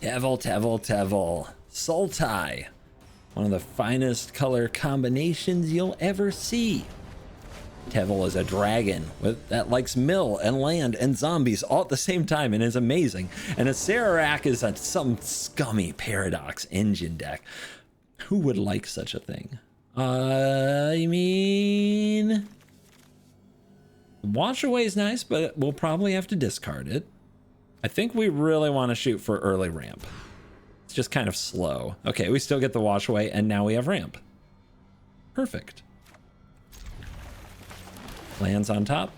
Teval, Teval, Teval. Sultai. One of the finest color combinations you'll ever see. Teval is a dragon that likes mill and land and zombies all at the same time and is amazing. And a Sararak is some scummy Paradox engine deck. Who would like such a thing? I mean... Wash Away is nice, but we'll probably have to discard it. I think we really want to shoot for early ramp. It's just kind of slow. Okay, we still get the Wash Away, and now we have ramp. Perfect. Lands on top.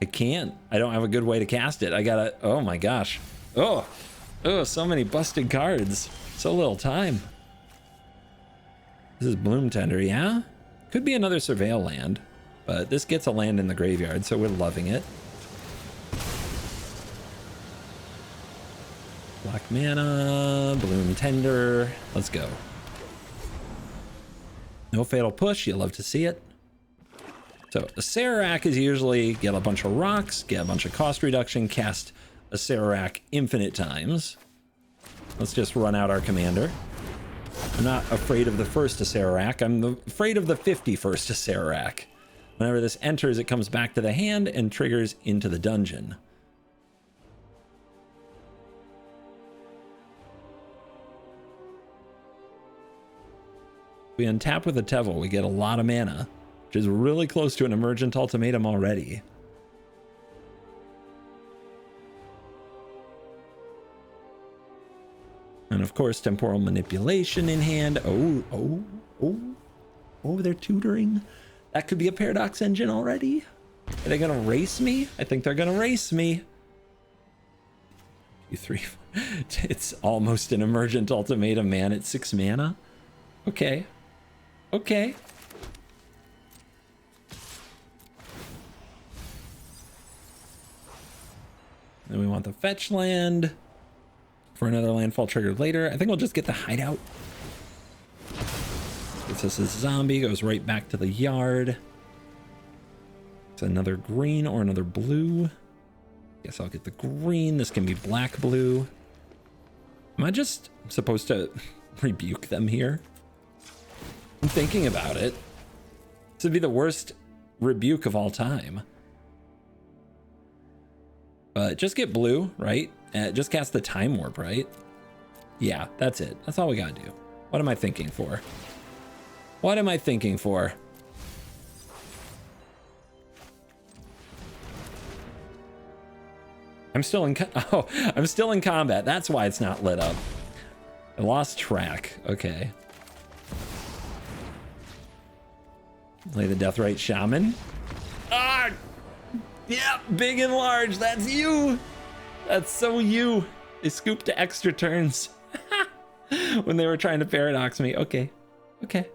I can't. I don't have a good way to cast it. I gotta... Oh my gosh. Oh, so many busted cards. So little time. This is Bloom Tender, yeah? Could be another Surveil land, but this gets a land in the graveyard, so we're loving it. Black mana, Bloom Tender. Let's go. No Fatal Push, you love to see it. So a Sararak is usually get a bunch of rocks, get a bunch of cost reduction, cast a Sararak infinite times. Let's just run out our commander. I'm not afraid of the first Sararak, I'm afraid of the 51st Sararak. Whenever this enters, it comes back to the hand and triggers into the dungeon. We untap with a Teval, we get a lot of mana, which is really close to an Emergent Ultimatum already. And of course, Temporal Manipulation in hand. Oh, they're tutoring. That could be a Paradox engine already. Are they gonna race me? I think they're gonna race me. 2, 3, 4. It's almost an Emergent Ultimatum, man. It's 6 mana. Okay. Okay. Then we want the fetch land for another landfall triggered later. I think we'll just get the hideout. This is a zombie, goes right back to the yard. It's another green or another blue. Guess I'll get the green. This can be black blue. Am I just supposed to rebuke them here? I'm thinking about it. This would be the worst rebuke of all time. But just get blue, right? Just cast the Time Warp, right? Yeah, that's it. That's all we gotta do. What am I thinking for? What am I thinking for? I'm still in I'm still in combat. That's why it's not lit up. I lost track. Okay. Play the Deathrite Shaman. Ah! Yeah, big and large. That's you. That's so you. They scooped to extra turns when they were trying to paradox me. Okay. Okay.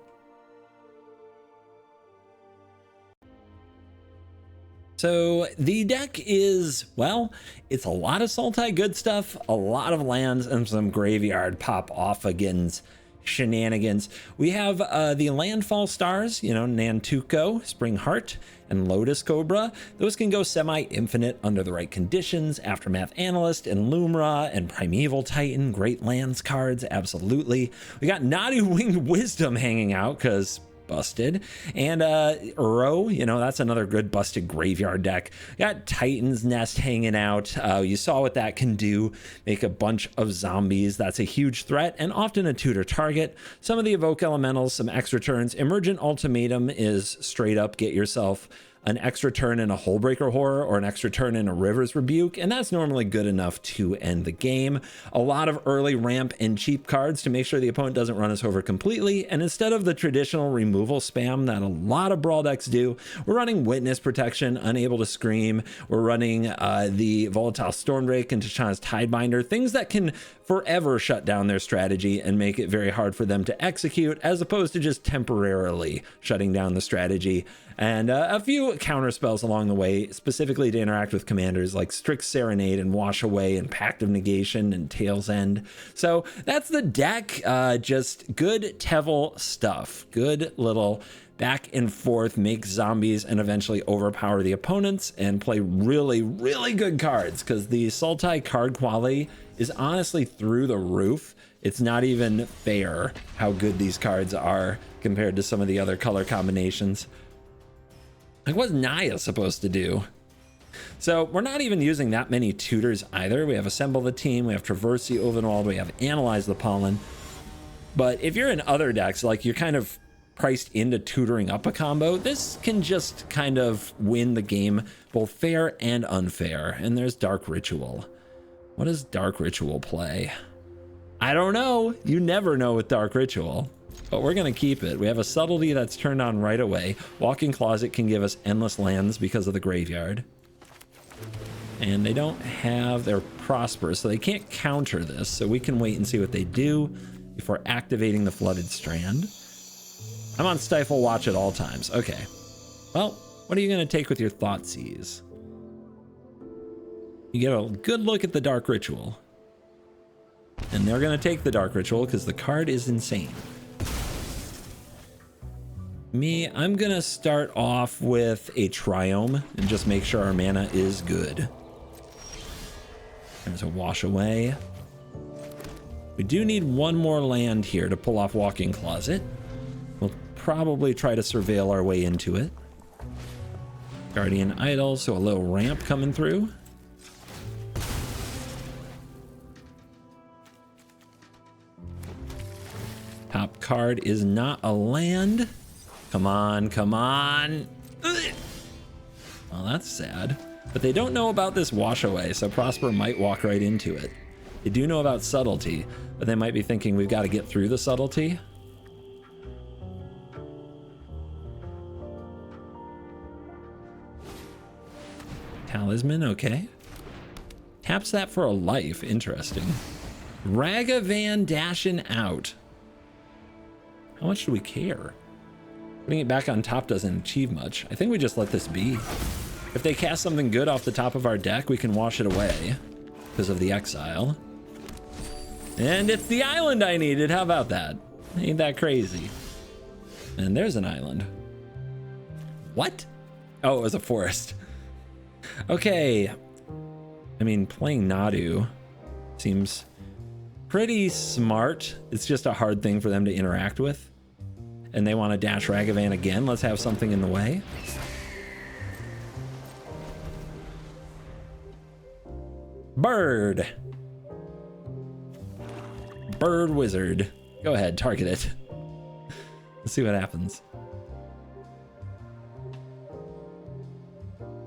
So the deck is, well, it's a lot of Sultai good stuff, a lot of lands, and some graveyard pop-off-agains shenanigans. We have the Landfall Stars, you know, Nantuko, Spring Heart, and Lotus Cobra. Those can go semi-infinite under the right conditions. Aftermath Analyst and Lumra and Primeval Titan, great lands cards, absolutely. We got Nadu Winged Wisdom hanging out because busted, and Uro, you know, that's another good busted graveyard deck. Got Titan's Nest hanging out. You saw what that can do, make a bunch of zombies. That's a huge threat and often a tutor target. Some of the Evoke Elementals, some extra turns. Emergent Ultimatum is straight up get yourself an extra turn in a Hullbreaker Horror or an extra turn in a River's Rebuke, and that's normally good enough to end the game. A lot of early ramp and cheap cards to make sure the opponent doesn't run us over completely, and instead of the traditional removal spam that a lot of Brawl decks do, we're running Witness Protection, Unable to Scream. We're running the Volatile Stormdrake and Tachana's Tidebinder, things that can forever shut down their strategy and make it very hard for them to execute, as opposed to just temporarily shutting down the strategy. And a few counter spells along the way, specifically to interact with commanders like Strict Serenade and Wash Away and Pact of Negation and Tail's End. So that's the deck. Just good Teval stuff. Good little back and forth, make zombies, and eventually overpower the opponents and play really, really good cards, because the Sultai card quality is honestly through the roof. It's not even fair how good these cards are compared to some of the other color combinations. Like, what's Naya supposed to do? So we're not even using that many tutors either. We have Assemble the Team, we have Traverse the Ovenwald, we have Analyze the Pollen. But if you're in other decks, like you're kind of priced into tutoring up a combo, this can just kind of win the game, both fair and unfair. And there's Dark Ritual. What does Dark Ritual play? I don't know. You never know with Dark Ritual, but we're going to keep it. We have a Subtlety that's turned on right away. Walking Closet can give us endless lands because of the graveyard. And they don't have their Prosper, so they can't counter this. So we can wait and see what they do before activating the Flooded Strand. I'm on Stifle Watch at all times. Okay. Well, what are you going to take with your Thoughtseize? You get a good look at the Dark Ritual. And they're going to take the Dark Ritual because the card is insane. Me, I'm going to start off with a Triome and just make sure our mana is good. There's a Wash Away. We do need one more land here to pull off Walking Closet. We'll probably try to surveil our way into it. Guardian Idol, so a little ramp coming through. Top card is not a land. Come on, come on. Ugh. Well, that's sad. But they don't know about this Wash Away, so Prosper might walk right into it. They do know about Subtlety, but they might be thinking we've got to get through the Subtlety. Talisman, okay. Taps that for a life, interesting. Ragavan dashing out. How much do we care? Putting it back on top doesn't achieve much. I think we just let this be. If they cast something good off the top of our deck, we can wash it away because of the exile. And it's the island I needed. How about that? Ain't that crazy? And there's an island. What? Oh, it was a forest. Okay. I mean, playing Nadu seems pretty smart. It's just a hard thing for them to interact with. And they want to dash Ragavan again. Let's have something in the way. Bird. Bird Wizard. Go ahead, target it. Let's see what happens.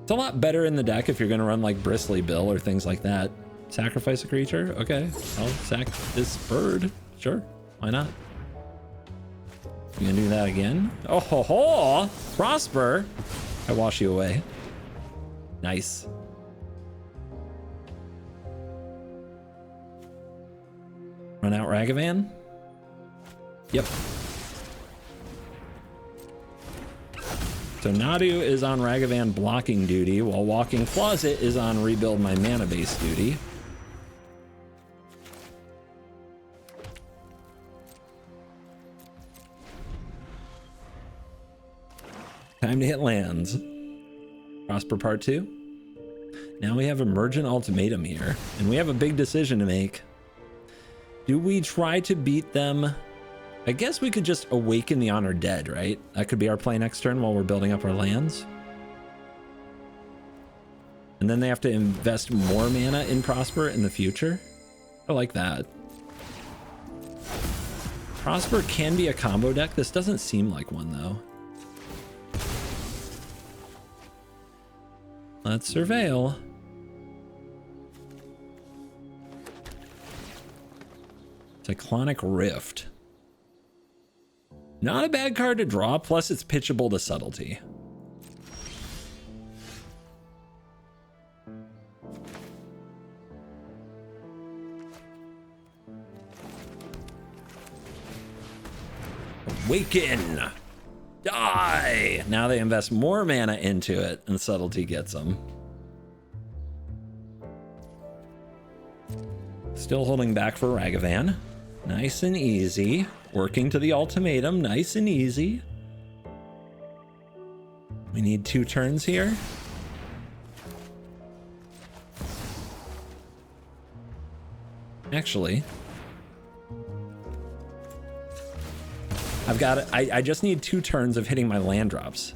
It's a lot better in the deck if you're going to run like Bristly Bill or things like that. Sacrifice a creature? Okay, I'll sack this bird. Sure, why not? You gonna do that again? Oh ho ho! Prosper! I wash you away. Nice. Run out Ragavan? Yep. So Nadu is on Ragavan blocking duty, while Walking Closet is on rebuild my mana base duty. Time to hit lands. Prosper Part 2. Now we have Emergent Ultimatum here, and we have a big decision to make. Do we try to beat them? I guess we could just awaken the Honored Dead, right? That could be our play next turn while we're building up our lands. And then they have to invest more mana in Prosper in the future. I like that. Prosper can be a combo deck. This doesn't seem like one, though. Let's surveil. Cyclonic Rift. Not a bad card to draw, plus it's pitchable to Subtlety. Awaken! Die! Now they invest more mana into it, and Subtlety gets them. Still holding back for Ragavan. Nice and easy. Working to the ultimatum, nice and easy. We need 2 turns here. Actually, I've got it. I just need 2 turns of hitting my land drops.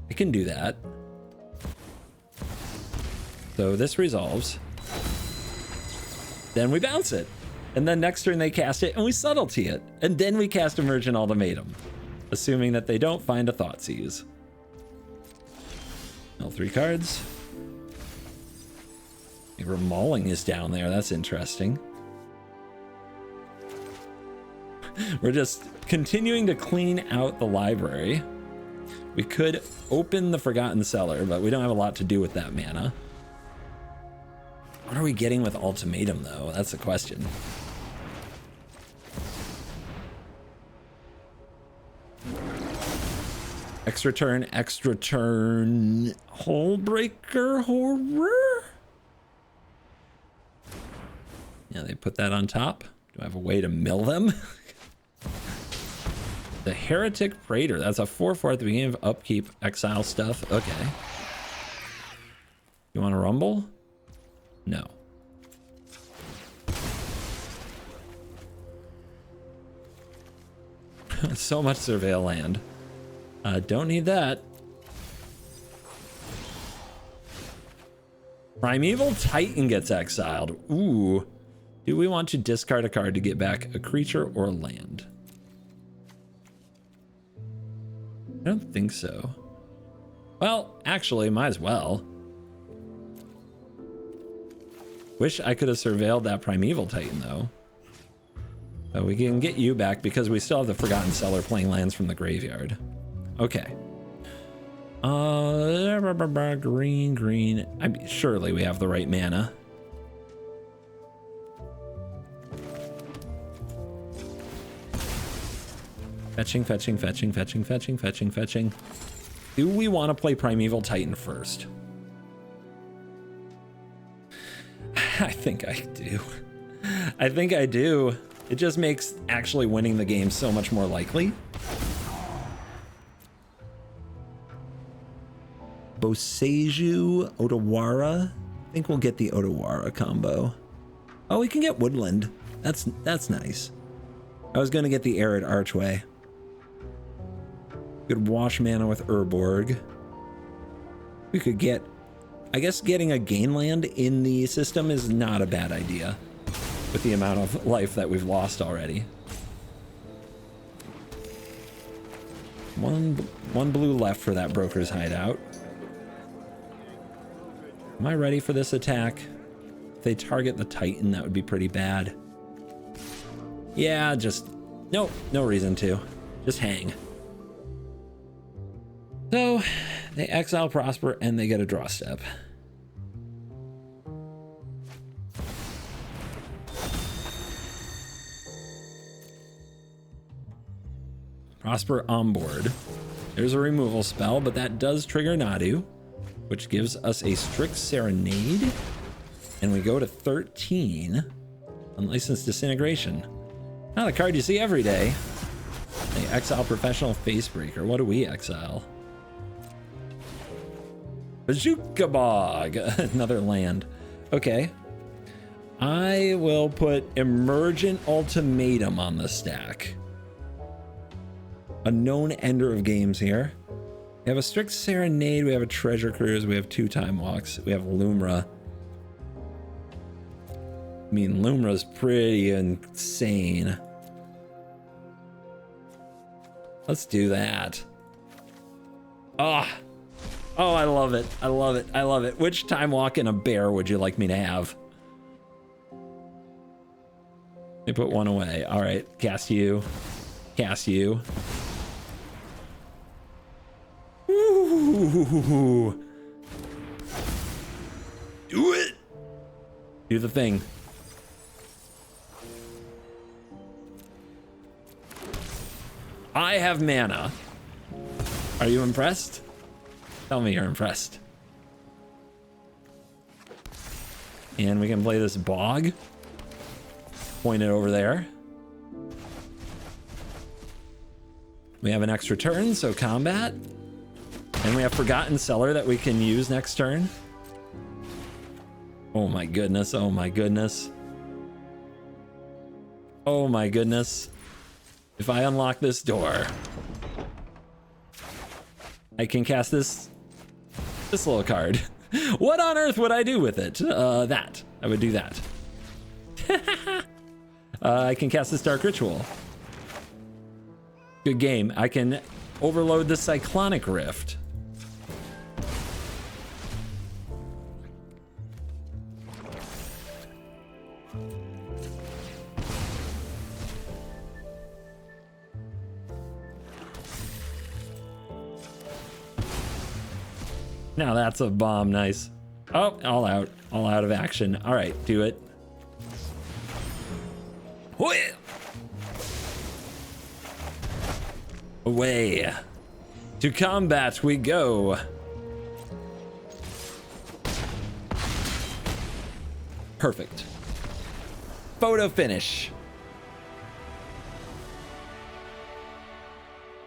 I can do that. So this resolves. Then we bounce it. And then next turn they cast it and we subtlety it. And then we cast Emergent Ultimatum, assuming that they don't find a Thoughtseize. All 3 cards. Maybe Mauling is down there. That's interesting. We're just continuing to clean out the library. We could open the Forgotten Cellar, but we don't have a lot to do with that mana. What are we getting with Ultimatum, though? That's the question. Extra turn, Hullbreaker Horror? Yeah, they put that on top. Do I have a way to mill them? The Heretic Praetor. That's a 4/4 at the beginning of upkeep, exile stuff. Okay. You want to rumble? No. So much Surveil land. Don't need that. Primeval Titan gets exiled. Ooh. Do we want to discard a card to get back a creature or a land? I don't think so. Well, actually, might as well. Wish I could have surveilled that Primeval Titan, though. But we can get you back because we still have the Forgotten Cellar playing lands from the graveyard. Okay. Green. I mean, surely we have the right mana. Fetching. Do we want to play Primeval Titan first? I think I do. It just makes actually winning the game so much more likely. Boseiju, Otawara. I think we'll get the Otawara combo. Oh, we can get Woodland. That's nice. I was gonna get the Arid Archway. Could wash mana with Urborg. We could get, I guess getting a gain land in the system is not a bad idea with the amount of life that we've lost already. One blue left for that Brokers Hideout. Am I ready for this attack? If they target the Titan, that would be pretty bad. Yeah, just, no reason to. Just hang. So, they exile Prosper and they get a draw step. Prosper on board. There's a removal spell, but that does trigger Nadu, which gives us a Strict Serenade. And we go to 13. Unlicensed Disintegration. Not a card you see every day. They exile Professional Facebreaker. What do we exile? Bojuka Bog, another land. Okay. I will put Emergent Ultimatum on the stack. A known ender of games here. We have a Strict Serenade, we have a Treasure Cruise, we have 2 Time Walks, we have Lumra. I mean, Lumra's pretty insane. Let's do that. Oh, I love it. I love it. I love it. Which Time Walk and a bear would you like me to have? Let me put one away. All right, cast you. Cast you. Ooh. Do it. Do the thing. I have mana. Are you impressed? Tell me you're impressed. And we can play this Bog. Point it over there. We have an extra turn, so combat. And we have Forgotten Cellar that we can use next turn. Oh my goodness, oh my goodness. Oh my goodness. If I unlock this door, I can cast this little card. What on earth would I do with it? That. I would do that. I can cast this Dark Ritual. Good game. I can overload the Cyclonic Rift. Now that's a bomb. Nice. Oh, all out of action. All right, do it. Away to combat we go. Perfect. Photo finish.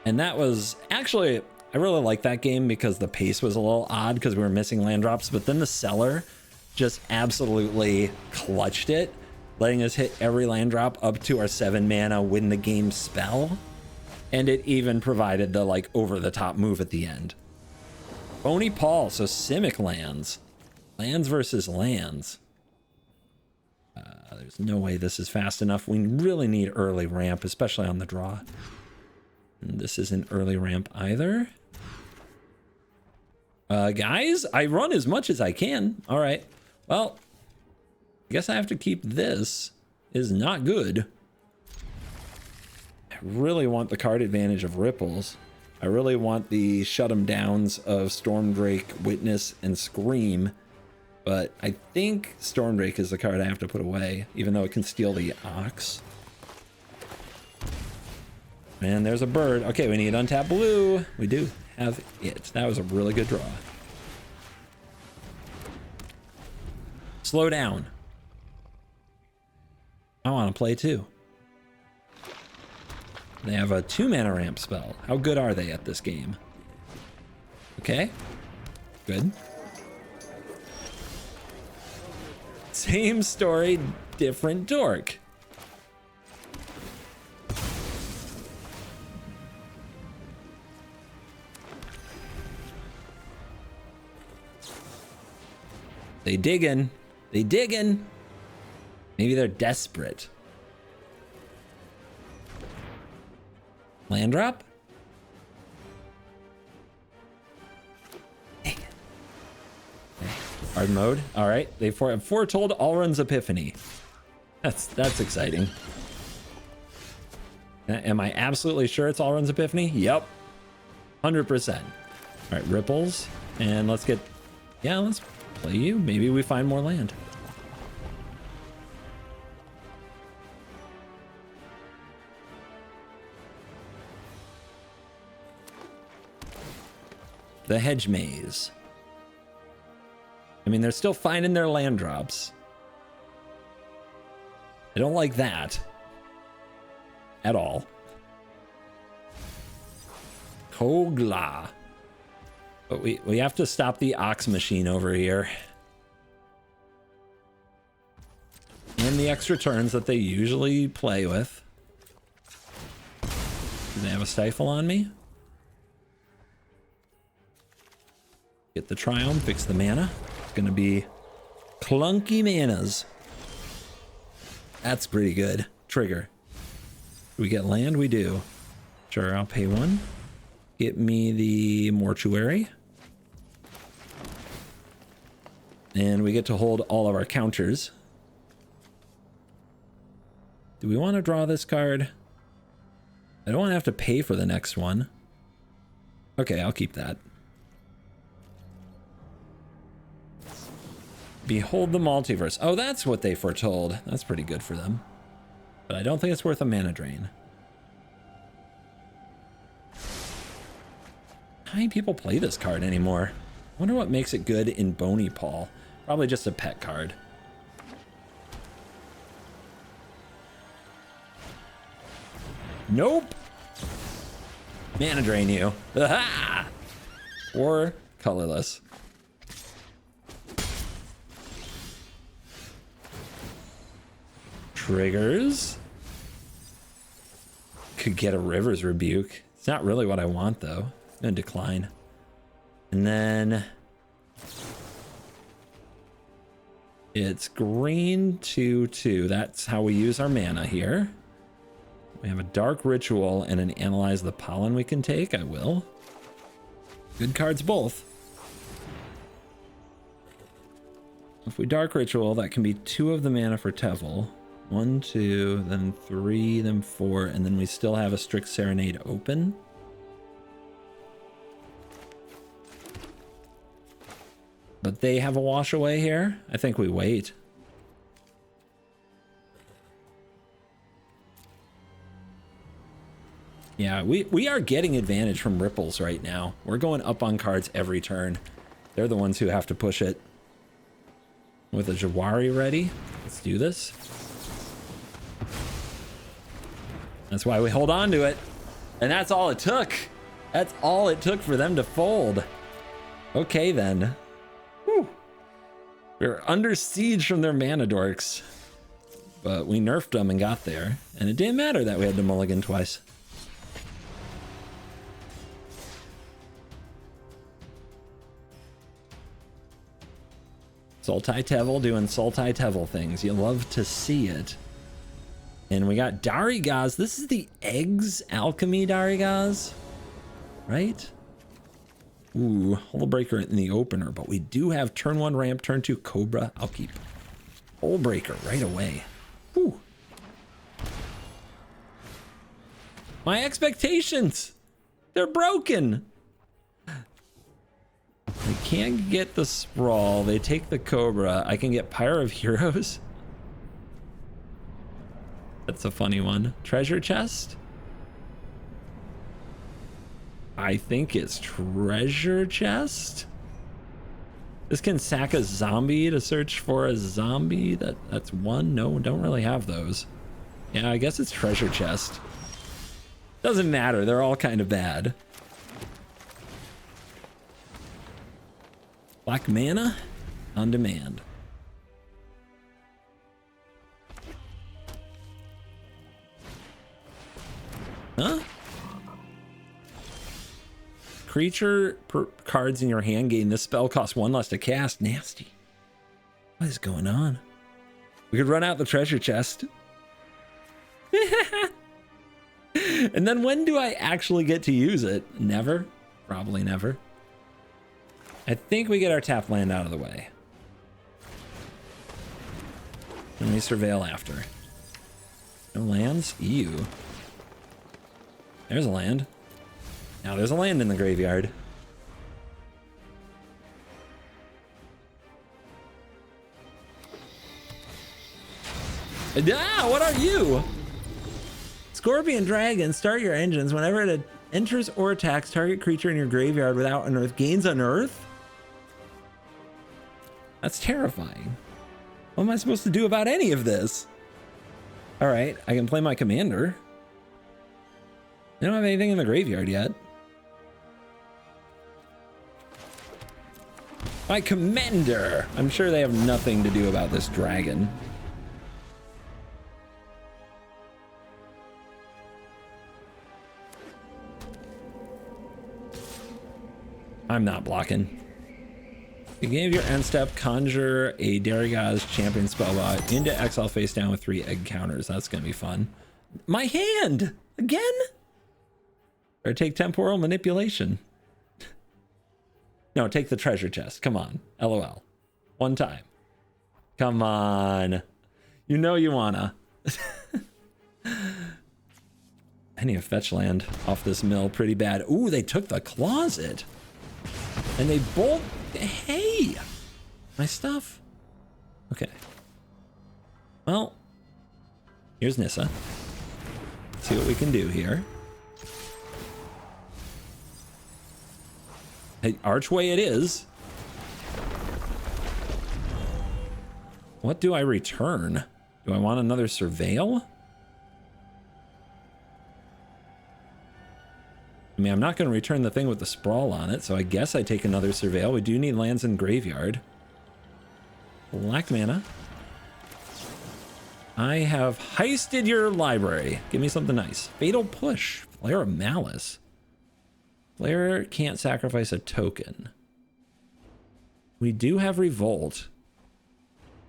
And that was actually, I really like that game because the pace was a little odd because we were missing land drops, but then the Cellar just absolutely clutched it, letting us hit every land drop up to our 7 mana win the game spell. And it even provided the like over the top move at the end. Bony Paul, so Simic lands. Lands versus lands. There's no way this is fast enough. We really need early ramp, especially on the draw. And this isn't early ramp either. Guys, I run as much as I can. All right. Well, I guess I have to keep this. Is not good. I really want the card advantage of Ripples. I really want the shut 'em downs of Stormdrake, Witness, and Scream. But I think Stormdrake is the card I have to put away, even though it can steal the Ox. And there's a bird. Okay, we need untap blue. We do have it. That was a really good draw. Slow down. I want to play too. They have a 2 mana ramp spell. How good are they at this game? Okay. Good. Same story, different dork. They diggin'. They diggin'. Maybe they're desperate. Land drop? Dang it. Okay. Hard mode. All right. They foretold Alrund's Epiphany. That's exciting. Am I absolutely sure it's Alrund's Epiphany? Yep. 100%. All right. Ripples. And let's get... Yeah, let's play you. Maybe we find more land. The Hedge Maze. I mean, they're still finding their land drops. I don't like that at all. Kogla. But we have to stop the Ox machine over here. And the extra turns that they usually play with. Do they have a Stifle on me? Get the Triumph, fix the mana. It's gonna be clunky manas. That's pretty good. Trigger. Do we get land? We do. Sure, I'll pay 1. Get me the Mortuary. And we get to hold all of our counters. Do we want to draw this card? I don't want to have to pay for the next one. Okay, I'll keep that. Behold the Multiverse. Oh, that's what they foretold. That's pretty good for them. But I don't think it's worth a mana drain. How many people play this card anymore? I wonder what makes it good in Bony Paul. Probably just a pet card. Nope. Mana drain you. Aha! or colorless. Triggers. Could get a River's Rebuke. It's not really what I want though. I'm gonna decline. And then it's green 2/2. That's how we use our mana here. We have a Dark Ritual and an Analyze the Pollen we can take. I will. Good cards both. If we Dark Ritual, that can be 2 of the mana for Teval. 1, 2, then 3, then 4, and then we still have a Strict Serenade open. But they have a wash away here. I think we wait. Yeah, we are getting advantage from ripples right now. We're going up on cards every turn. They're the ones who have to push it. With a Jawari ready, let's do this. That's why we hold on to it. And that's all it took. That's all it took for them to fold. Okay then. Whew. We're under siege from their mana dorks. But we nerfed them and got there. And it didn't matter that we had to mulligan twice. Sultai Teval doing Sultai Teval things. You love to see it. And we got Darigaz. This is the Eggs Alchemy Darigaz, right? Ooh, Hullbreaker in the opener, but we do have turn 1 ramp, turn 2 Cobra. I'll keep Hullbreaker right away. Ooh. My expectations, they're broken. They can't get the Sprawl. They take the Cobra. I can get Pyre of Heroes. That's a funny one. Treasure chest? I think it's treasure chest. This can sack a zombie to search for a zombie. That's one. No, don't really have those. Yeah, I guess it's treasure chest. Doesn't matter. They're all kind of bad. Black mana on demand. Huh? Creature cards in your hand gain this spell costs 1 less to cast. Nasty. What is going on? We could run out the treasure chest. And then when do I actually get to use it? Never. Probably never. I think we get our tap land out of the way. And we surveil after. No lands? Ew. There's a land. Now there's a land in the graveyard. Ah, what are you? Scorpion Dragon, start your engines. Whenever it enters or attacks target creature in your graveyard without unearth, gains unearth? That's terrifying. What am I supposed to do about any of this? All right, I can play my commander. They don't have anything in the graveyard yet. My commander! I'm sure they have nothing to do about this dragon. I'm not blocking. Beginning of your end step, conjure a Darigaz champion spellbot into exile face down with 3 egg counters. That's gonna be fun. My hand! Again? Or take temporal manipulation. No, take the treasure chest. Come on. LOL. One time. Come on. You know you wanna. I need a fetch land off this mill pretty bad. Ooh, they took the closet. And they both... Hey! My stuff. Okay. Well, here's Nissa. Let's see what we can do here. Hey, Archway it is. What do I return? Do I want another Surveil? I mean, I'm not going to return the thing with the sprawl on it, so I guess I take another Surveil. We do need lands in graveyard. Black mana. I have heisted your library. Give me something nice. Fatal Push. Flare of Malice. Player can't sacrifice a token. We do have Revolt.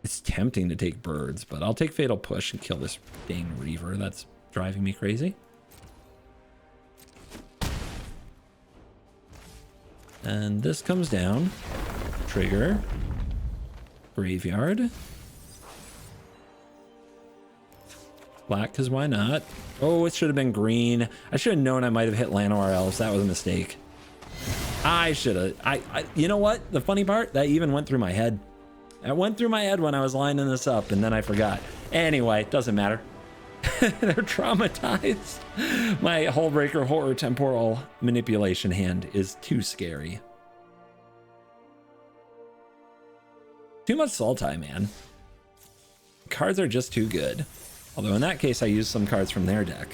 It's tempting to take birds, but I'll take Fatal Push and kill this dang Reaver. That's driving me crazy. And this comes down. Trigger. Graveyard. Black, because why not? Oh, it should have been green. I should have known I might have hit Llanowar Elves. That was a mistake. I should have. You know what? The funny part, that even went through my head. That went through my head when I was lining this up, and then I forgot. Anyway, doesn't matter. They're traumatized. My Hullbreaker Horror Temporal Manipulation hand is too scary. Too much Sultai, man. Cards are just too good. Although in that case, I used some cards from their deck.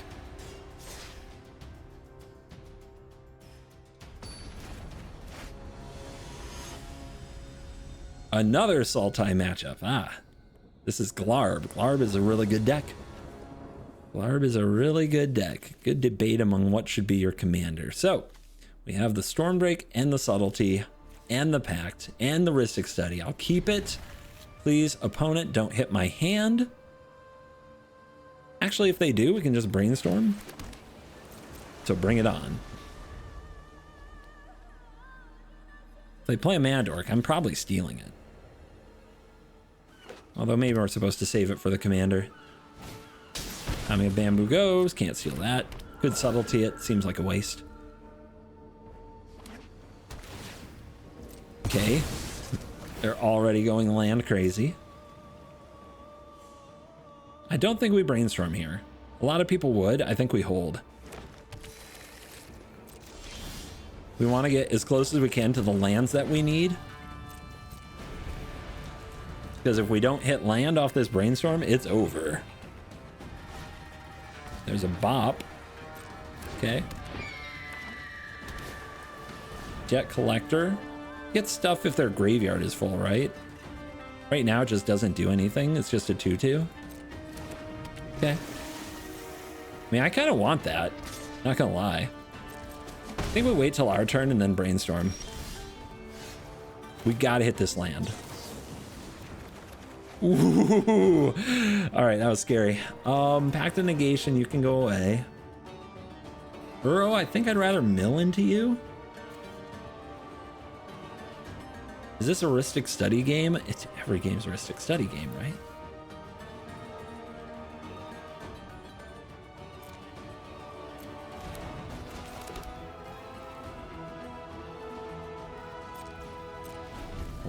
Another Sultai matchup. Ah, this is Glarb. Glarb is a really good deck. Glarb is a really good deck. Good debate among what should be your commander. So we have the Stormbreak and the Subtlety and the Pact and the Rhystic Study. I'll keep it. Please, opponent, don't hit my hand. Actually, if they do, we can just Brainstorm. So bring it on. If they play a Mana Dork, I'm probably stealing it. Although maybe we're supposed to save it for the commander. Tommy of Bamboo goes, can't steal that. Good Subtlety, it seems like a waste. Okay. They're already going land crazy. I don't think we Brainstorm here. A lot of people would. I think we hold. We want to get as close as we can to the lands that we need. Because if we don't hit land off this Brainstorm, it's over. There's a Bop. Okay. Jet Collector. Get stuff if their graveyard is full, right? Right now it just doesn't do anything. It's just a 2/2. Okay. I mean, I kind of want that. Not gonna lie. I think we wait till our turn and then Brainstorm. We gotta hit this land. Ooh. All right, that was scary. Pact of Negation, you can go away. Burrow, I think I'd rather mill into you. Is this a Rhystic Study game? It's every game's a Rhystic Study game, right?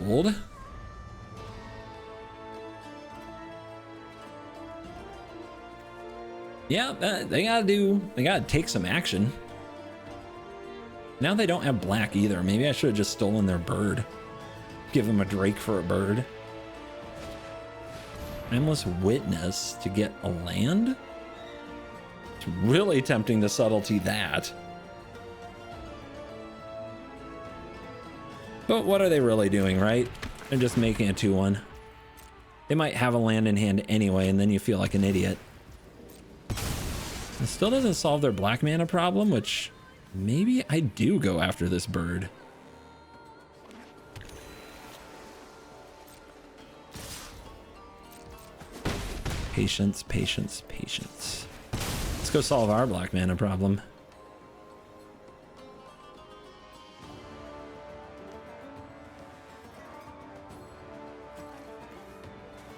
Hold. Yeah, they gotta take some action. Now they don't have black either. Maybe I should have just stolen their bird. Give them a Drake for a bird. Timeless Witness to get a land? It's really tempting to Subtlety that. But what are they really doing, right? They're just making a 2/1. They might have a land in hand anyway, and then you feel like an idiot. It still doesn't solve their black mana problem, which maybe I do go after this bird. Patience, patience, patience. Let's go solve our black mana problem.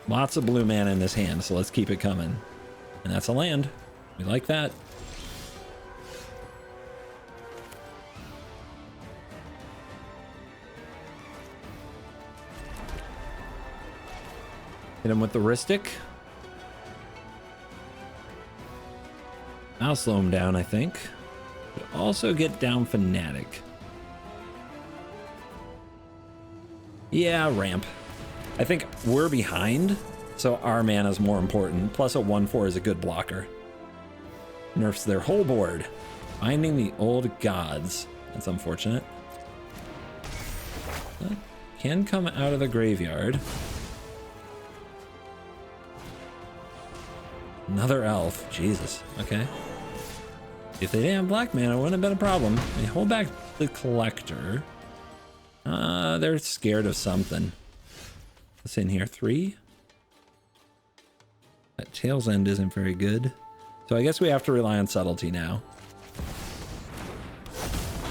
Lots of blue mana in this hand, so let's keep it coming. And that's a land. We like that. Hit him with the Rhystic. I'll slow him down, I think. But also get down Fanatic. Yeah, ramp. I think we're behind, so our mana is more important. Plus a 1/4 is a good blocker. Nerfs their whole board. Finding the old gods. That's unfortunate. That can come out of the graveyard. Another elf. Jesus. Okay. If they didn't have black mana, it wouldn't have been a problem. They hold back the collector. They're scared of something. What's in here? 3? That tail's end isn't very good. So I guess we have to rely on subtlety now.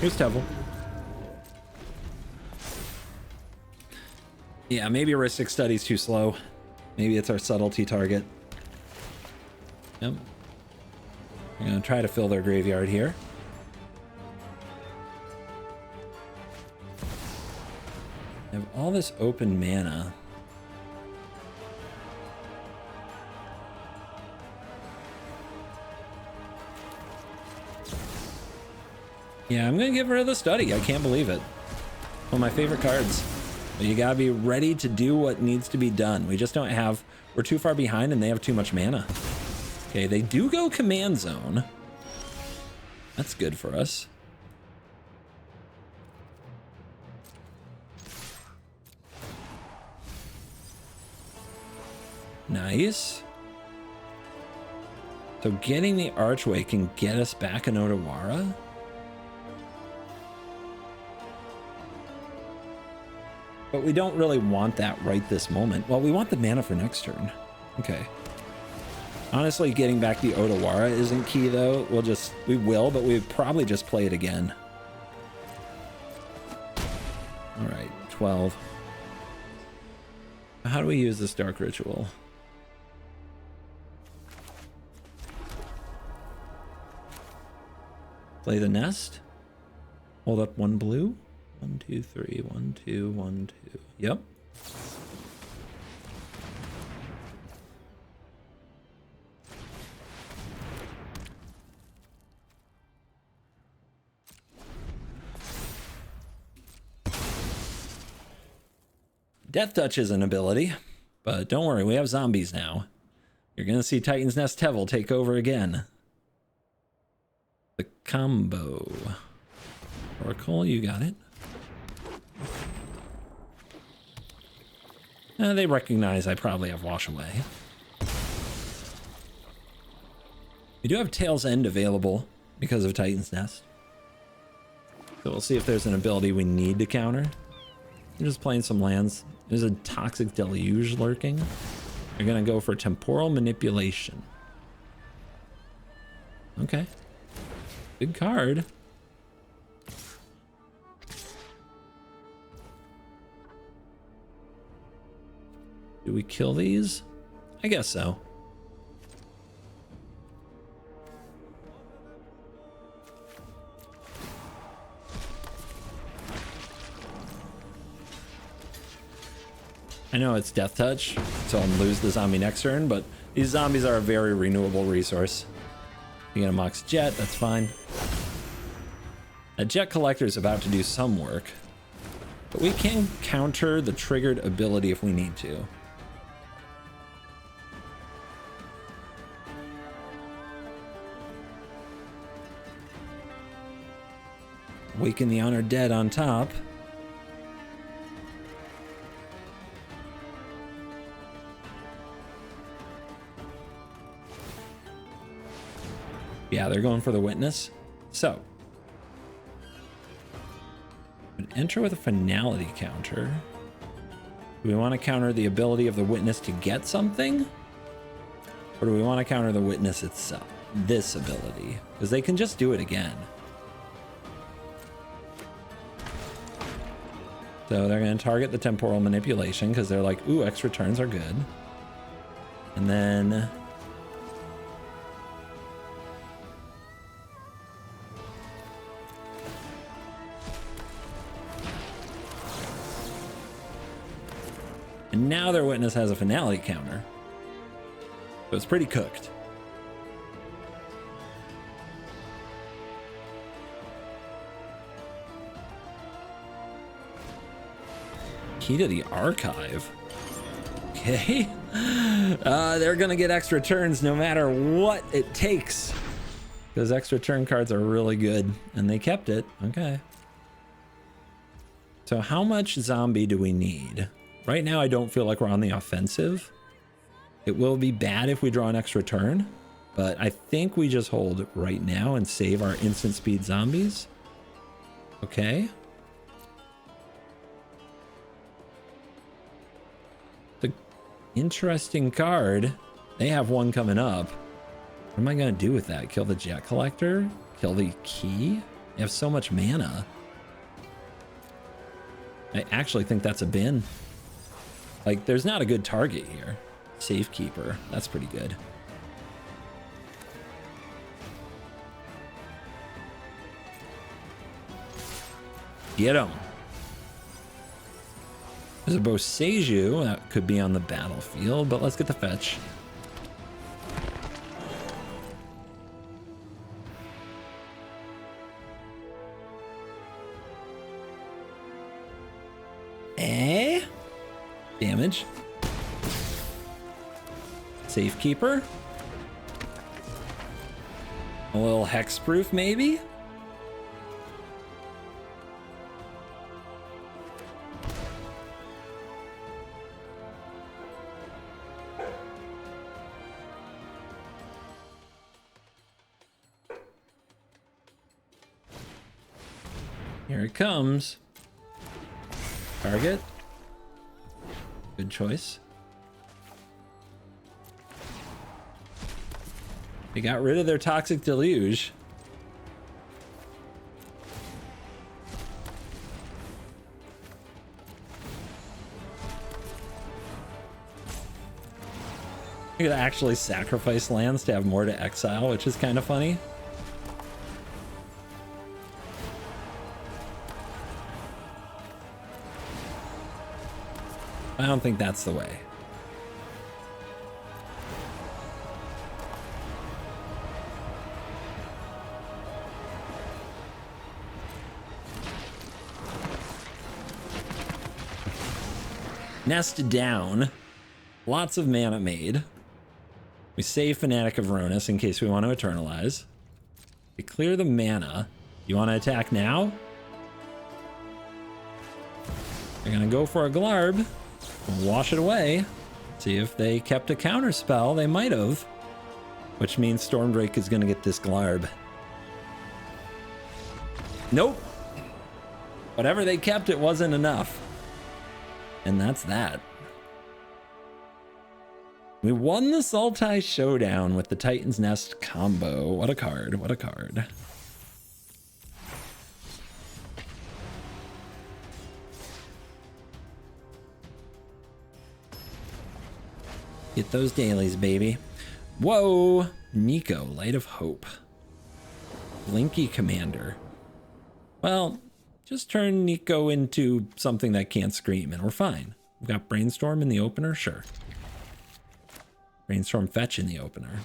Here's Teval. Yeah, maybe Heuristic Study's too slow. Maybe it's our subtlety target. Yep. I'm gonna try to fill their graveyard here. I have all this open mana. Yeah, I'm gonna give her the study. I can't believe it. One of my favorite cards. But you gotta be ready to do what needs to be done. We just don't have, we're too far behind and they have too much mana. Okay, they do go command zone. That's good for us. Nice. So getting the Archway can get us back in Otawara. But we don't really want that right this moment. Well, we want the mana for next turn. Okay. Honestly, getting back the Otawara isn't key though. We will, but we'd probably just play it again. All right, 12. How do we use this Dark Ritual? Play the Nest. Hold up 1 blue. 1, 2, 3. 1, 2, 1, 2. Yep. Death Touch is an ability, but don't worry, we have zombies now. You're gonna see Titan's Nest Teval take over again. The combo. Oracle, you got it. They recognize I probably have Wash Away. We do have Tail's End available because of Titan's Nest. So we'll see if there's an ability we need to counter. I'm just playing some lands. There's a Toxic Deluge lurking. You're gonna go for Temporal Manipulation. Okay. Good card. Do we kill these? I guess so. I know it's Death Touch, so I'll lose the zombie next turn, but these zombies are a very renewable resource. You get a Mox Jet, that's fine. A Jet Collector is about to do some work, but we can counter the triggered ability if we need to. Waken the Honored Dead on top. Yeah, they're going for the Witness. So, enter with a Finality counter. Do we want to counter the ability of the Witness to get something? Or do we want to counter the Witness itself? This ability. Because they can just do it again. So they're going to target the Temporal Manipulation because they're like, ooh, extra turns are good. And then... and now their Witness has a Finality counter. So it's pretty cooked. Key to the Archive. Okay. They're gonna get extra turns no matter what it takes. Those extra turn cards are really good, and they kept it. Okay. So how much zombie do we need? Right now, I don't feel like we're on the offensive. It will be bad if we draw an extra turn, but I think we just hold right now and save our instant speed zombies. Okay. The interesting card. They have one coming up. What am I going to do with that? Kill the jet collector? Kill the key? They have so much mana. I actually think that's a bin. Like, there's not a good target here. Safekeeper. That's pretty good. Get him. There's a Boseiju that could be on the battlefield, but let's get the fetch. Damage. Safekeeper. A little hexproof, maybe? Here it comes. Target. Good choice. They got rid of their toxic deluge. You could actually sacrifice lands to have more to exile, which is kind of funny. I don't think that's the way. Nest down. Lots of mana made. We save Fanatic of Ronus in case we want to Eternalize. We clear the mana. You want to attack now? They're going to go for a Glarb. Wash it away. See if they kept a counter spell. They might have. Which means Stormdrake is going to get this Glarb. Nope. Whatever they kept, it wasn't enough. And that's that. We won the Sultai Showdown with the Titan's Nest combo. What a card. What a card. Get those dailies, baby. Whoa! Nico, Light of Hope. Blinky Commander. Well, just turn Nico into something that can't scream and we're fine. We've got Brainstorm in the opener, sure. Brainstorm fetch in the opener.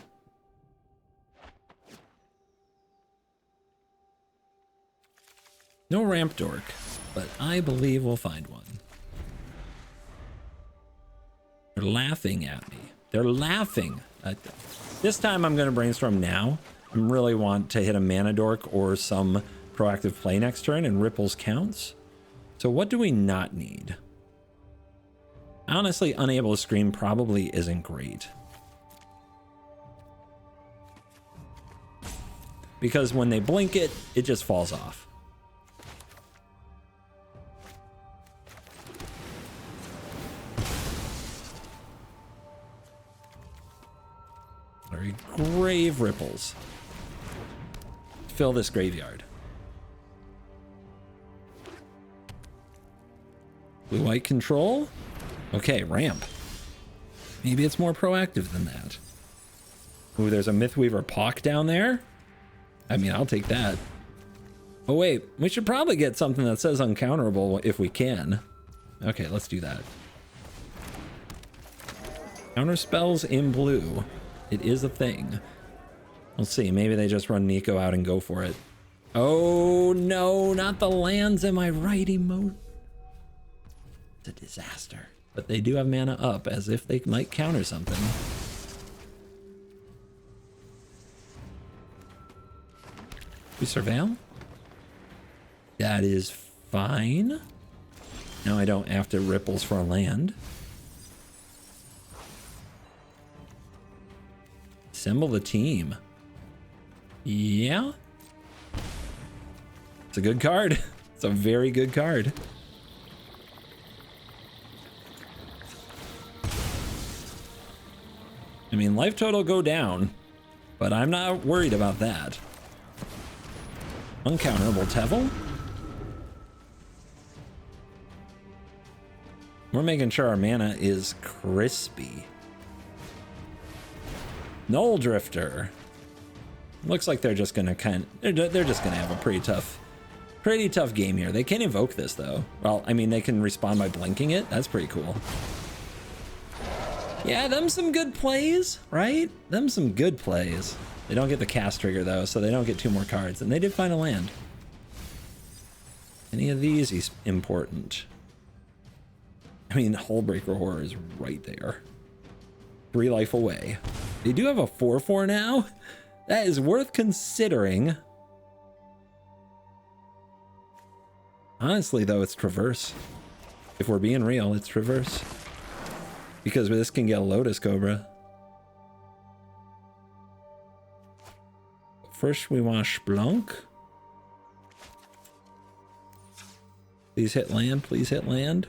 No ramp dork, but I believe we'll find one. They're laughing at me. They're laughing. This time I'm going to Brainstorm now. I really want to hit a mana dork or some proactive play next turn, and ripples counts. So what do we not need? Honestly, Unable to Scream probably isn't great. Because when they blink it, it just falls off. Very grave ripples. Fill this graveyard. Blue-white control? Okay, ramp. Maybe it's more proactive than that. Ooh, there's a Mythweaver Pock down there. I mean, I'll take that. Oh wait, we should probably get something that says uncounterable if we can. Okay, let's do that. Counter spells in blue. It is a thing. We'll see, maybe they just run Nico out and go for it. Oh no, not the lands, am I right, emote? It's a disaster. But they do have mana up, as if they might counter something. We surveil. That is fine. Now I don't have to ripples for land. Assemble the team. Yeah. It's a good card. It's a very good card. I mean, life total go down, but I'm not worried about that. Uncounterable Teval. We're making sure our mana is crispy. Null Drifter. Looks like they're just gonna they're just gonna have a pretty tough game here. They can't invoke this though. Well, I mean, they can respond by blinking it. That's pretty cool. Yeah, them some good plays, right? Them some good plays. They don't get the cast trigger though, so they don't get 2 more cards, and they did find a land. Any of these is important. I mean, Hullbreaker Horror is right there. 3 life away. They do have a 4/4 now. That is worth considering. Honestly, though, it's Traverse. If we're being real, it's Traverse. Because this can get a Lotus Cobra. First, we want to Splunk. Please hit land. Please hit land.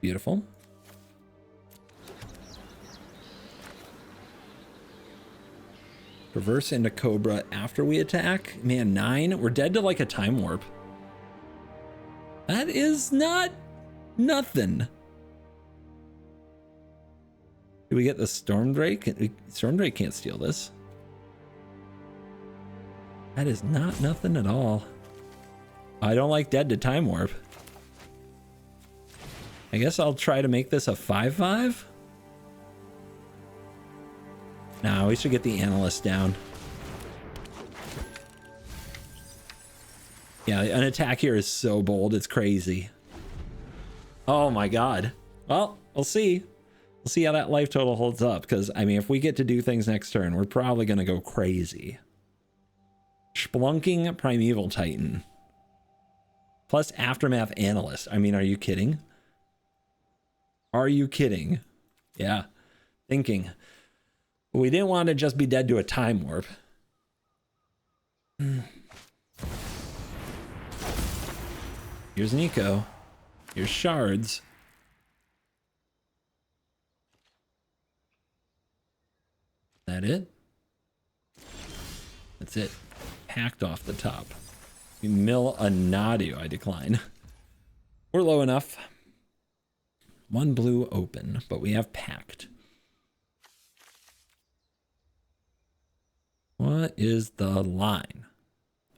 Beautiful. Reverse into Cobra after we attack. Man, 9. We're dead to like a time warp. That is not nothing. Do we get the Storm Drake? Storm Drake can't steal this. That is not nothing at all. I don't like dead to time warp. I guess I'll try to make this a 5/5. Nah, we should get the Analyst down. Yeah, an attack here is so bold, it's crazy. Oh my god. Well, we'll see. We'll see how that life total holds up, because, I mean, if we get to do things next turn, we're probably going to go crazy. Splunking Primeval Titan. Plus Aftermath Analyst. I mean, are you kidding? Are you kidding? Yeah. Thinking. But we didn't want to just be dead to a time warp. Here's Nico. Here's Shards. That it? That's it. Hacked off the top. We mill a Nadu. I decline. We're low enough. 1 blue open, but we have packed. What is the line?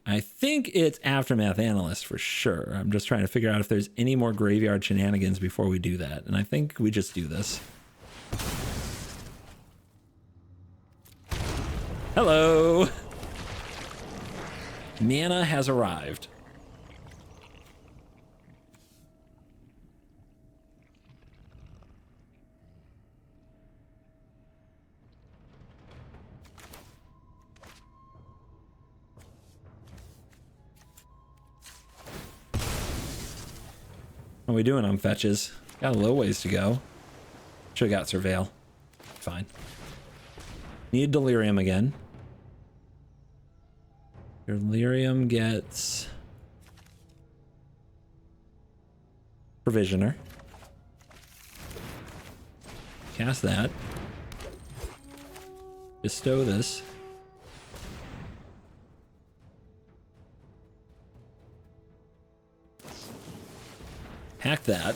I think it's Aftermath Analyst for sure. I'm just trying to figure out if there's any more graveyard shenanigans before we do that. And I think we just do this. Hello. Mana has arrived. How are we doing on fetches? Got a little ways to go. Should've got Surveil. Fine. Need Delirium again. Delirium gets Provisioner. Cast that. Bestow this. Hack that.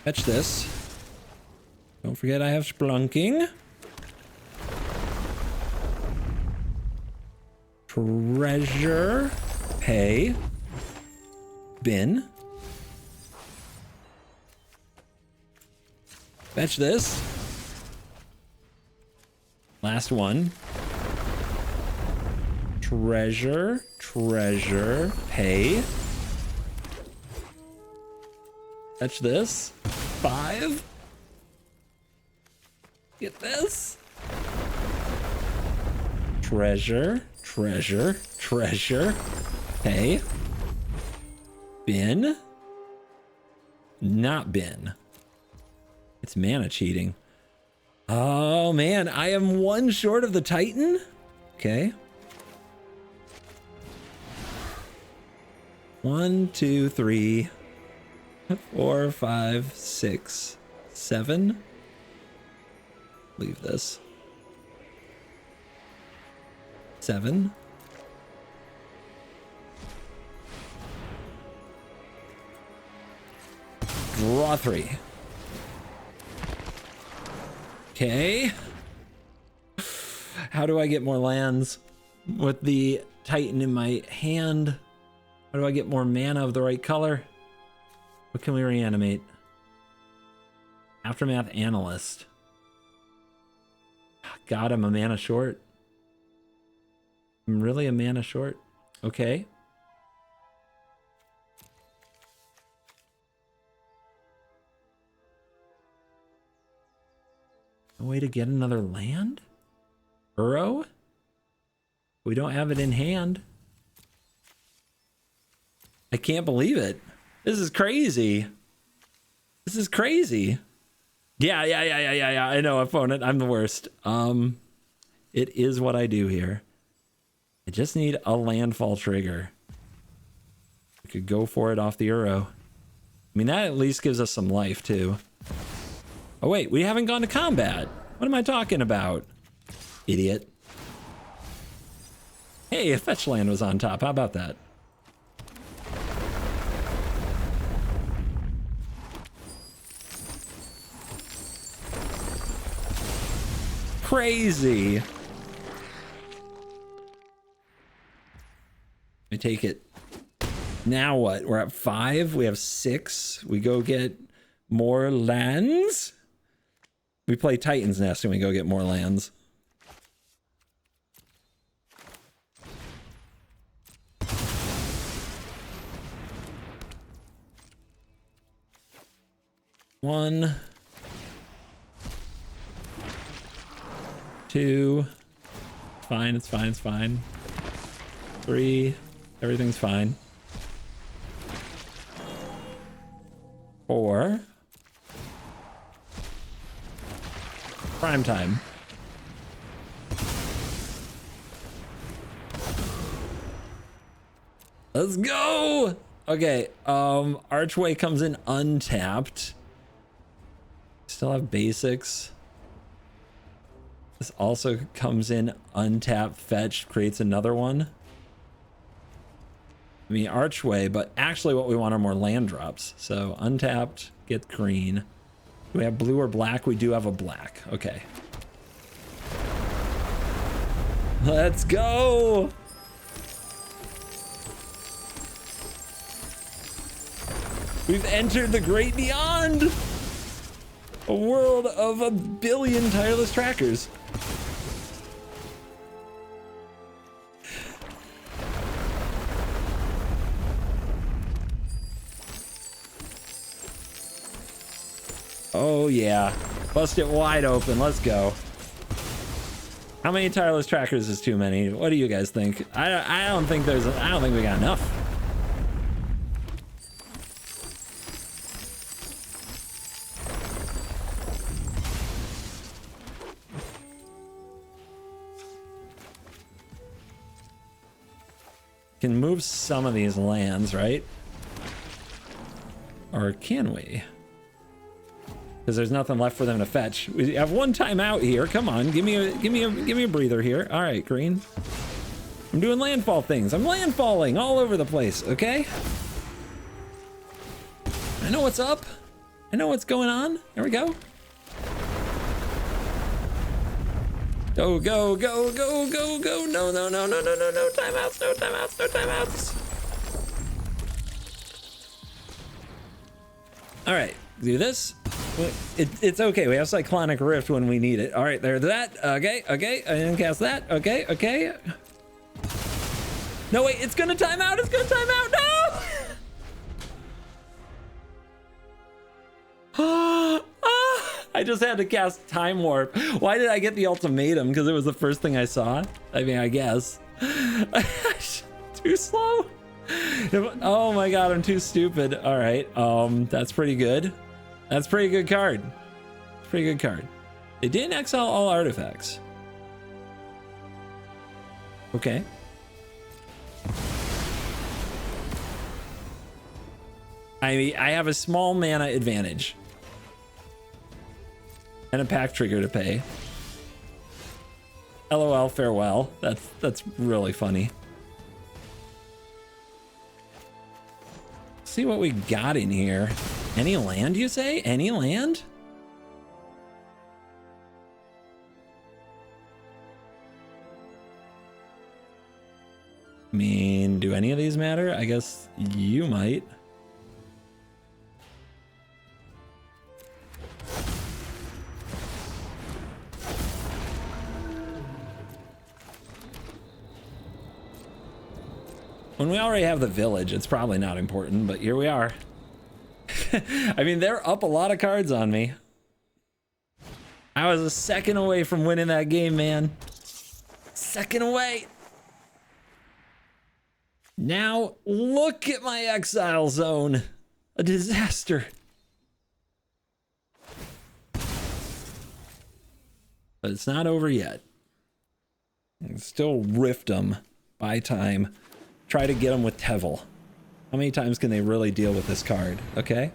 Fetch this. Don't forget I have Splunking. Treasure. Pay. Bin. Fetch this. Last one. Treasure. Treasure. Pay. Fetch this. 5. Get this. Treasure, treasure, treasure. Okay. Bin. Not bin. It's mana cheating. Oh man, I am 1 short of the Titan. Okay. 1, 2, 3, 4, 5, 6, 7. Leave this. 7. Draw 3. Okay. How do I get more lands with the Titan in my hand? How do I get more mana of the right color? What can we reanimate? Aftermath Analyst. God, I'm a mana short. I'm really a mana short. Okay. A way to get another land? Burrow? We don't have it in hand. I can't believe it. This is crazy. This is crazy. Yeah. I know, opponent. I'm the worst. It is what I do here. I just need a landfall trigger. We could go for it off the Uro. I mean, that at least gives us some life, too. Oh, wait. We haven't gone to combat. What am I talking about? Idiot. Hey, a fetch land was on top. How about that? Crazy. Let me take it. Now what? We're at 5. We have 6. We go get more lands. We play Titan's Nest and we go get more lands. One. 2. Fine, it's fine, it's fine. 3. Everything's fine. 4. Prime time. Let's go! Okay, Archway comes in untapped. Still have basics. This also comes in untapped, fetch, creates another one. I mean, Archway, but actually what we want are more land drops. So untapped, get green. Do we have blue or black? We do have a black. Okay. Let's go! We've entered the great beyond! A world of 1 billion tireless trackers. Oh yeah, bust it wide open. Let's go. How many tireless trackers is too many? What do you guys think? I don't think there's. I don't think we got enough. Can move some of these lands, right? Or can we? Because there's nothing left for them to fetch. We have 1 timeout here. Come on, give me a breather here. All right, green. I'm doing landfall things. I'm landfalling all over the place. Okay. I know what's up. I know what's going on. There we go. Go, go, go, go, go, go. No, no, no, no, no, no, no. Timeouts, no timeouts, no timeouts. All right, do this. It's okay. We have Cyclonic Rift when we need it. All right, there's that. Okay, okay. I didn't cast that. Okay, okay. No, wait, it's gonna time out. It's gonna time out. No! I just had to cast Time Warp. Why did I get the ultimatum? Because it was the first thing I saw? I mean, I guess. Too slow? Oh my god, I'm too stupid. All right, that's pretty good. That's a pretty good card. Pretty good card. It didn't exile all artifacts. Okay. I mean, I have a small mana advantage. And a pack trigger to pay. LOL, farewell. That's really funny. See what we got in here. Any land, you say? Any land? I mean, do any of these matter? I guess you might. When we already have the village, it's probably not important, but here we are. I mean, they're up a lot of cards on me. I was a second away from winning that game, man. Second away. Now, look at my exile zone. A disaster. But it's not over yet. I can still rift them by time. Try to get them with Teval. How many times can they really deal with this card? Okay.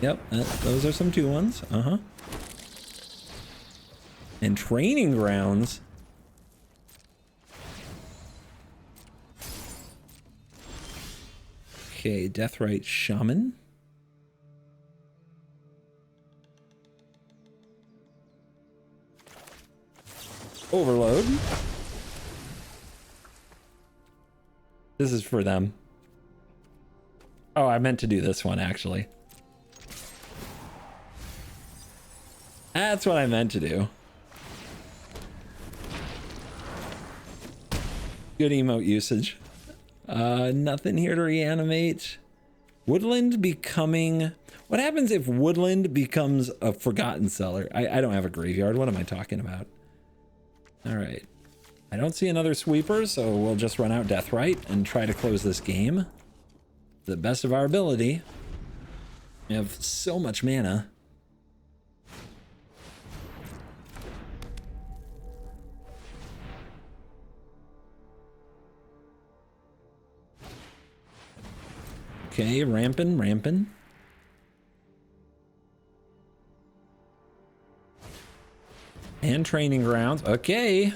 Yep, those are some 2-1s. Uh-huh. And Training Grounds. Okay, Deathrite Shaman. Overload. This is for them. Oh, I meant to do this one, actually. That's what I meant to do. Good emote usage. Nothing here to reanimate. Woodland becoming... What happens if Woodland becomes a Forgotten Cellar? I don't have a graveyard. What am I talking about? All right. I don't see another sweeper, so we'll just run out Deathrite and try to close this game to the best of our ability. We have so much mana. Okay, ramping. And Training Grounds. Okay.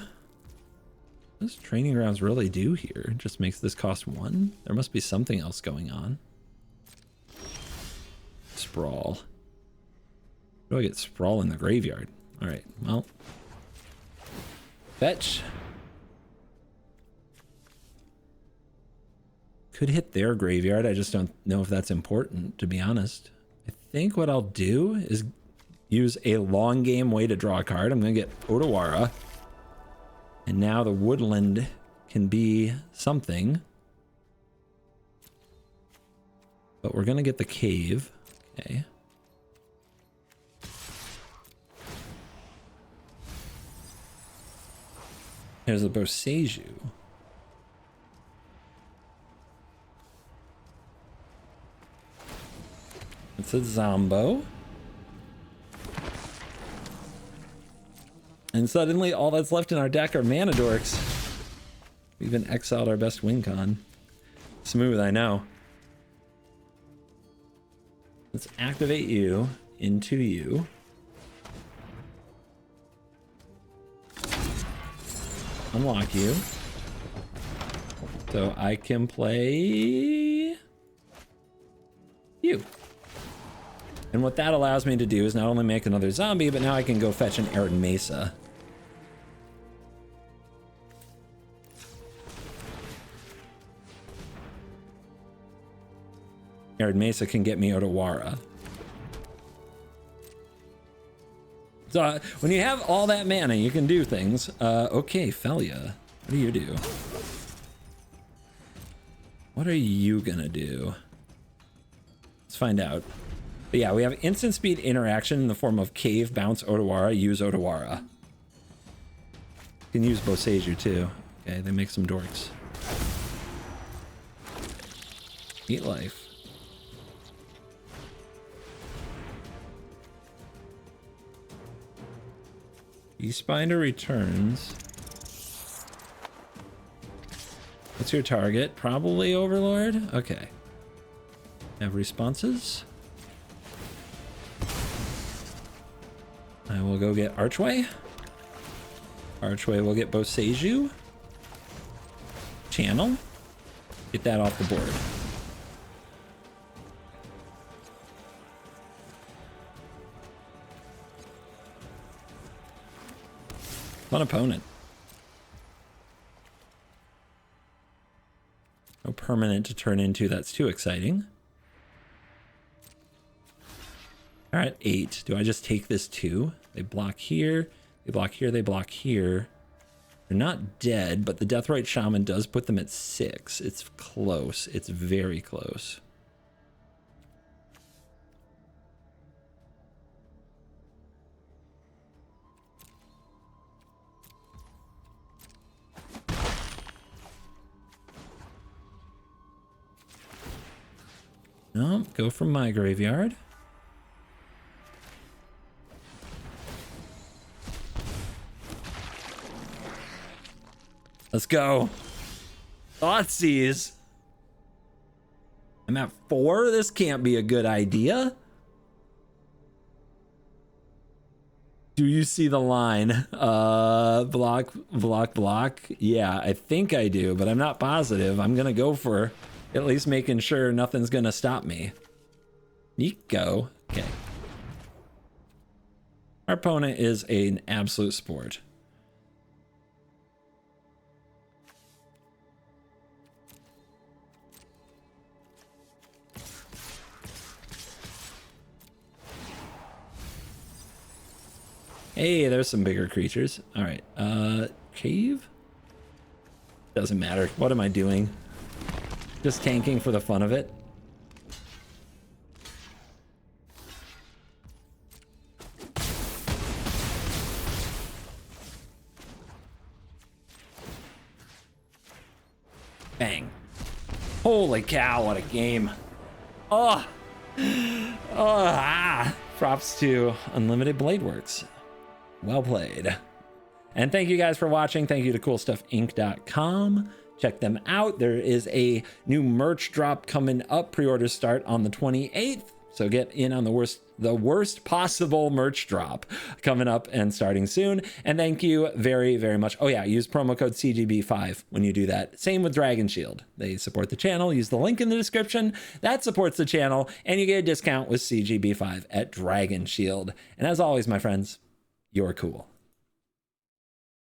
What does Training Grounds really do here? It just makes this cost 1? There must be something else going on. Sprawl. How do I get Sprawl in the graveyard? Alright, well. Fetch. Could hit their graveyard. I just don't know if that's important, to be honest. I think what I'll do is use a long game way to draw a card. I'm going to get Otawara. And now the Woodland can be something. But we're going to get the cave. Okay. There's a Boseiju. It's a Zombo. And suddenly all that's left in our deck are mana dorks. We even exiled our best win con. Smooth, I know. Let's activate you into you. Unlock you. So I can play you. And what that allows me to do is not only make another zombie, but now I can go fetch an Arid Mesa. Arid Mesa can get me Otawara. So when you have all that mana, you can do things. Okay, Felia, what do you do? What are you gonna do? Let's find out. But yeah, we have instant speed interaction in the form of Cave, Bounce, Otawara, use Otawara. You can use Boseiju too. Okay, they make some dorks. Eat life. Beastbinder returns. What's your target? Probably Overlord? Okay. Have responses. I will go get Archway. Archway will get Boseiju. Channel. Get that off the board. Fun opponent. No permanent to turn into. That's too exciting. All right, 8. Do I just take this 2? They block here. They block here. They block here. They're not dead, but the Deathrite Shaman does put them at 6. It's close. It's very close. No, go from my graveyard. Let's go. Thoughtseize. I'm at 4. This can't be a good idea. Do you see the line? Block, block, block. Yeah, I think I do, but I'm not positive. I'm gonna go for at least making sure nothing's gonna stop me. Nico. Okay. Our opponent is an absolute sport. Hey, there's some bigger creatures. All right, cave? Doesn't matter. What am I doing? Just tanking for the fun of it. Bang. Holy cow, what a game. Oh, props to Unlimited Blade Works. Well played. And thank you guys for watching. Thank you to CoolStuffInc.com. Check them out. There is a new merch drop coming up. Pre-orders start on the 28th. So get in on the worst possible merch drop coming up and starting soon. And thank you very, very much. Oh yeah, use promo code CGB5 when you do that. Same with Dragon Shield. They support the channel. Use the link in the description. That supports the channel. And you get a discount with CGB5 at Dragon Shield. And as always, my friends, you're cool.